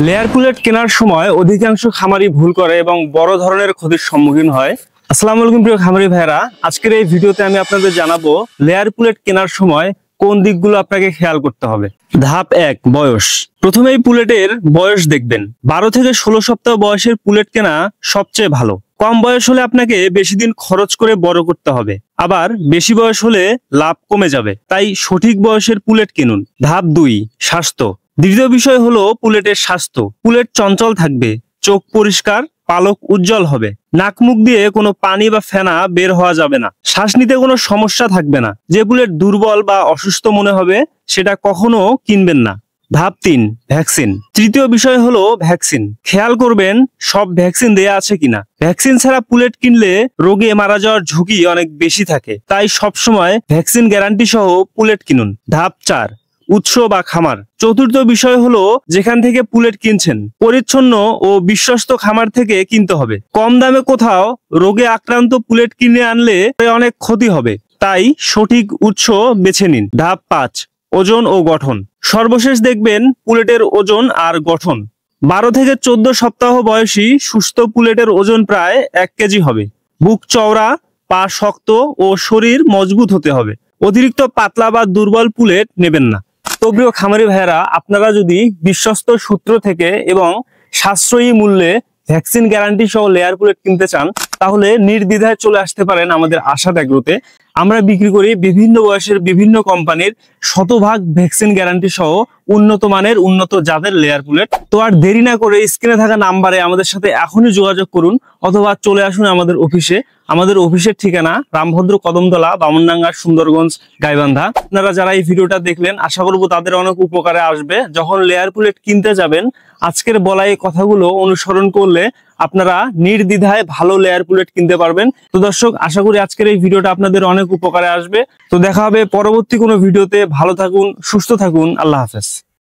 Layer pollute কেনার সময় অধিকাংশ খামারি ভুল করে এবং বড় ধরনের ক্ষতির সম্মুখীন হয়। আসসালামু আলাইকুম প্রিয় খামারি ভাইরা, আজকের এই ভিডিওতে আমি আপনাদের জানাবো লেয়ার পুলেট কেনার সময় কোন দিকগুলো আপনাকে খেয়াল করতে হবে। ধাপ 1, বয়স। প্রথমে এই পুলেটের বয়স দেখবেন। 12 থেকে 16 সপ্তাহ বয়সের পুলেট কেনা সবচেয়ে ভালো। কম বয়স হলে আপনাকে বেশি দিন খরচ করে বড় করতে হবে, আবার বেশি বয়স হলে লাভ কমে যাবে, তাই সঠিক বয়সের পুলেট কিনুন। ধাপ 2, স্বাস্থ্য। দ্বিতীয় বিষয় হলো পুলেটের স্বাস্থ্য। পুলেট চঞ্চল থাকবে, চোখ পরিষ্কার, পালক উজ্জ্বল হবে, নাক মুখ দিয়ে কোনো পানি বা ফেনা বের হওয়া যাবে না, শ্বাস নিতে কোনো সমস্যা থাকবে না। যে পুলেট দুর্বল বা অসুস্থ মনে হবে সেটা কখনো কিনবেন না। ধাপ 3, ভ্যাকসিন। তৃতীয় বিষয় হলো ভ্যাকসিন। খেয়াল করবেন সব ভ্যাকসিন দেয়া আছে কিনা। ভ্যাকসিন ছাড়া পুলেট কিনলে রোগে মারা যাওয়ার ঝুঁকি অনেক বেশি থাকে, তাই সবসময় ভ্যাকসিন গ্যারান্টি সহ পুলেট কিনুন। ধাপ 4, উৎস বা খামার। চতুর্থ বিষয় হলো যেখান থেকে পুলেট কিনছেন পরিচ্ছন্ন ও বিশ্বস্ত খামার থেকে কিনতে হবে। কম দামে কোথাও রোগে আক্রান্ত পুলেট কিনে আনলে অনেক ক্ষতি হবে, তাই সঠিক উৎস বেছে নিন। ধাপ 5, ওজন ও গঠন। সর্বশেষ দেখবেন পুলেটের ওজন আর গঠন। 12 থেকে 14 সপ্তাহ বয়সী সুস্থ পুলেটের ওজন প্রায় 1 কেজি হবে। বুক চওড়া, পা শক্ত ও শরীর মজবুত হতে হবে। অতিরিক্ত পাতলা বা দুর্বল পুলেট নেবেন না। তো প্রিয় খামারি ভাইয়েরা, আপনারা যদি বিশ্বস্ত সূত্র থেকে এবং সাশ্রয়ী মূল্যে ভ্যাকসিন গ্যারান্টি সহ লেয়ার পুলেট কিনতে চান, তাহলে নির্দ্বিধায় চলে আসতে পারেন আমাদের আশাদ এগ্রোতে। আমরা বিক্রি করি বিভিন্ন বয়সের বিভিন্ন কোম্পানির শতভাগ ভ্যাকসিন গ্যারান্টি সহ উন্নত মানের উন্নত জাতের লেয়ার পুলেট। তো আর দেরি না করে স্ক্রিনে থাকা নাম্বারে আমাদের সাথে এখনই যোগাযোগ করুন, অথবা চলে আসুন আমাদের অফিসে। আমাদের অফিসের ঠিকানা রামভদ্র কদমতলা, বামনডাঙ্গা, সুন্দরগঞ্জ, গাইবান্ধা। আপনারা যারা এই ভিডিওটা দেখলেন, আশা করব তাদের অনেক উপকারে আসবে। যখন লেয়ার পুলেট কিনতে যাবেন, আজকের বলা এই কথাগুলো অনুসরণ করলে আপনারা নির্দ্বিধায় ভালো লেয়ার পুলেট কিনতে পারবেন। তো দর্শক, আশা করি আজকের এই ভিডিওটা আপনাদের অনেক উপকারে আসবে। তো দেখা হবে পরবর্তী কোনো ভিডিওতে। ভালো থাকুন, সুস্থ থাকুন, আল্লাহ হাফেজ।